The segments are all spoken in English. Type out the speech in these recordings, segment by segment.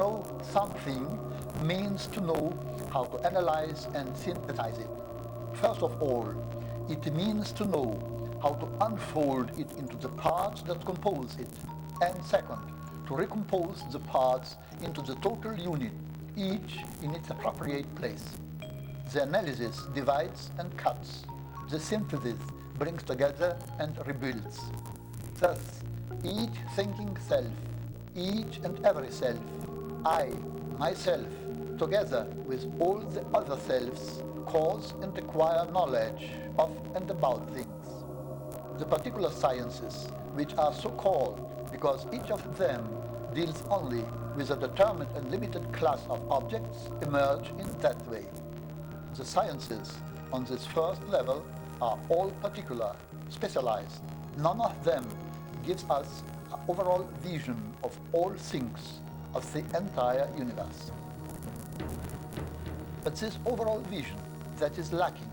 know something means to know how to analyze and synthesize it. First of all, it means to know how to unfold it into the parts that compose it. And second, to recompose the parts into the total unit, each in its appropriate place. The analysis divides and cuts. The synthesis brings together and rebuilds. Thus, each thinking self, each and every self, I, myself, together with all the other selves, cause and acquire knowledge of and about things. The particular sciences, which are so called because each of them deals only with a determined and limited class of objects, emerge in that way. The sciences on this first level are all particular, specialized. None of them gives us an overall vision of all things, of the entire universe. But this overall vision that is lacking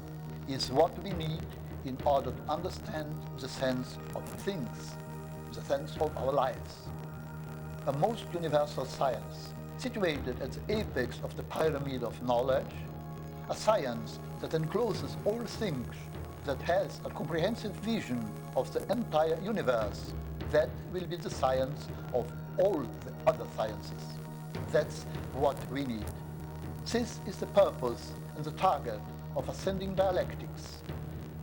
is what we need in order to understand the sense of things, the sense of our lives. A most universal science, situated at the apex of the pyramid of knowledge, a science that encloses all things, that has a comprehensive vision of the entire universe, that will be the science of all the other sciences. That's what we need. This is the purpose and the target of ascending dialectics.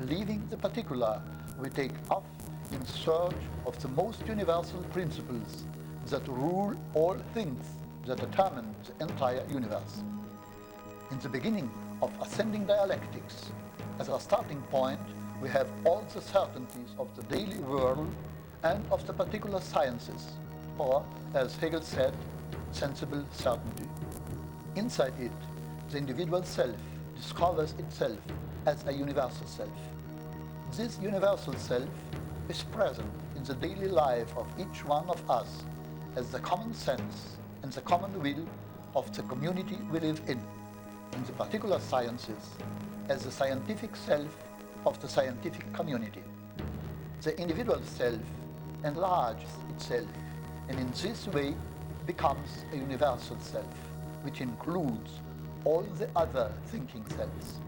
Leaving the particular, we take off in search of the most universal principles that rule all things, that determine the entire universe. In the beginning of ascending dialectics, as our starting point, we have all the certainties of the daily world and of the particular sciences, or, as Hegel said, sensible certainty. Inside it, the individual self discovers itself as a universal self. This universal self is present in the daily life of each one of us as the common sense and the common will of the community we live in the particular sciences, as the scientific self of the scientific community. The individual self enlarges itself, and in this way becomes a universal self, which includes all the other thinking selves.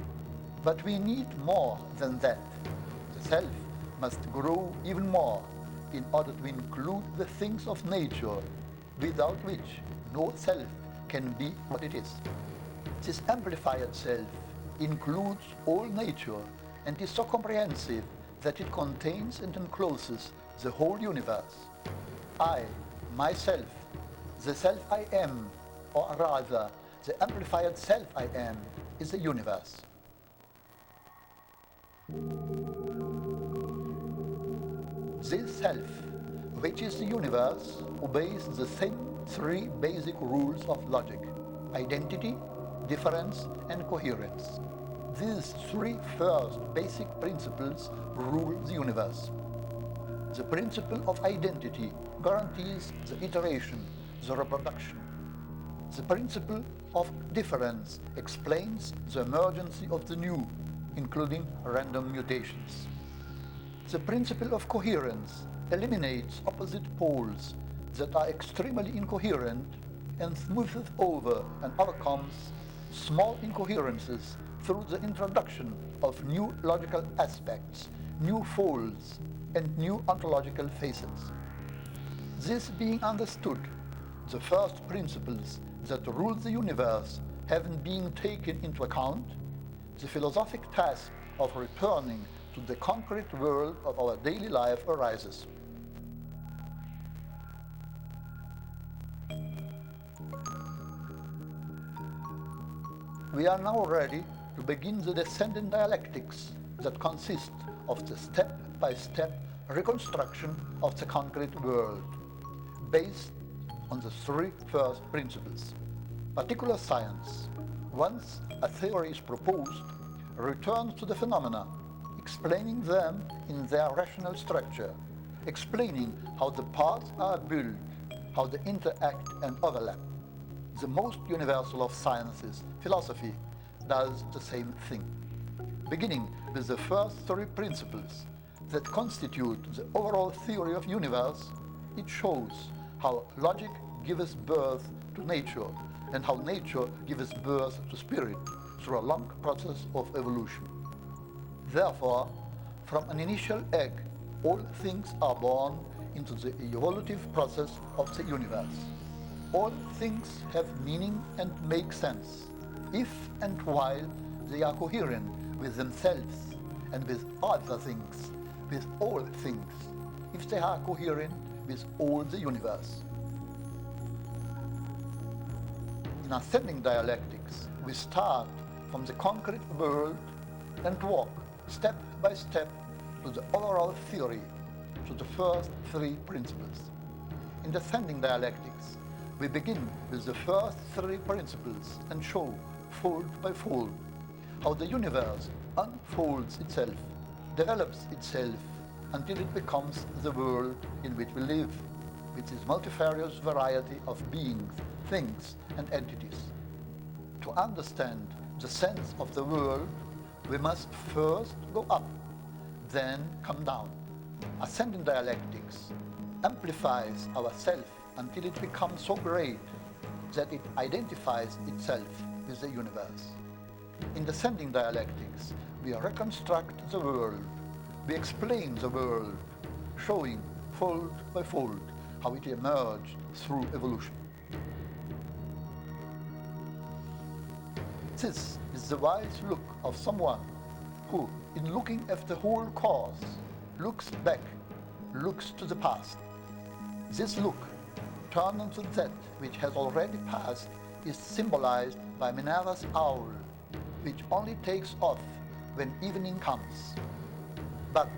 But we need more than that. The self must grow even more in order to include the things of nature, without which no self can be what it is. This amplified self includes all nature and is so comprehensive that it contains and encloses the whole universe. I, myself, the self I am, or rather, the amplified self I am, is the universe. This self, which is the universe, obeys the same three basic rules of logic: identity, difference, and coherence. These three first basic principles rule the universe. The principle of identity guarantees the iteration, the reproduction. The principle of difference explains the emergence of the new, including random mutations. The principle of coherence eliminates opposite poles that are extremely incoherent and smoothes over and overcomes small incoherences through the introduction of new logical aspects, new folds, and new ontological facets. This being understood, the first principles that rule the universe having been taken into account, the philosophic task of returning to the concrete world of our daily life arises. We are now ready to begin the descending dialectics that consist of the step-by-step reconstruction of the concrete world, based on the three first principles. Particular science, once a theory is proposed, returns to the phenomena, explaining them in their rational structure, explaining how the parts are built, how they interact and overlap. The most universal of sciences, philosophy, does the same thing. Beginning with the first three principles that constitute the overall theory of universe, it shows how logic gives birth to nature and how nature gives birth to spirit through a long process of evolution. Therefore, from an initial egg, all things are born into the evolutive process of the universe. All things have meaning and make sense, if and while they are coherent with themselves and with other things, with all things, if they are coherent with all the universe. In ascending dialectics, we start from the concrete world and walk step by step to the overall theory, to the first three principles. In descending dialectics, we begin with the first three principles and show, fold by fold, how the universe unfolds itself, develops itself until it becomes the world in which we live, with its multifarious variety of beings, things, and entities. To understand the sense of the world, we must first go up, then come down. Ascending dialectics amplifies our self until it becomes so great that it identifies itself with the universe. In descending dialectics, we reconstruct the world, we explain the world, showing fold by fold how it emerged through evolution. This is the wise look of someone who, in looking at the whole course, looks back, looks to the past. This look, turned into that which has already passed, is symbolized by Minerva's owl, which only takes off when evening comes. But,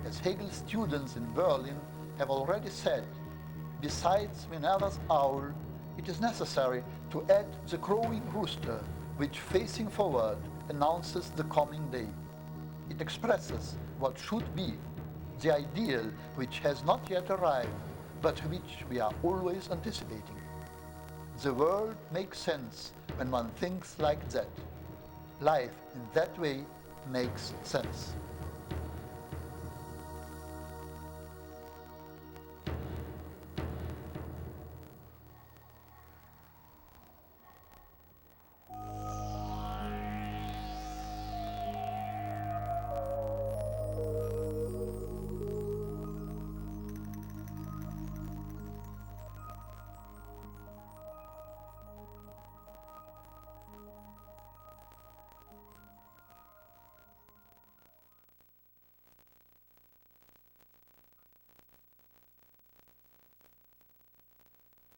as Hegel's students in Berlin have already said, besides Minerva's owl, it is necessary to add the crowing rooster, which, facing forward, announces the coming day. It expresses what should be, the ideal which has not yet arrived, but which we are always anticipating. The world makes sense when one thinks like that. Life in that way makes sense.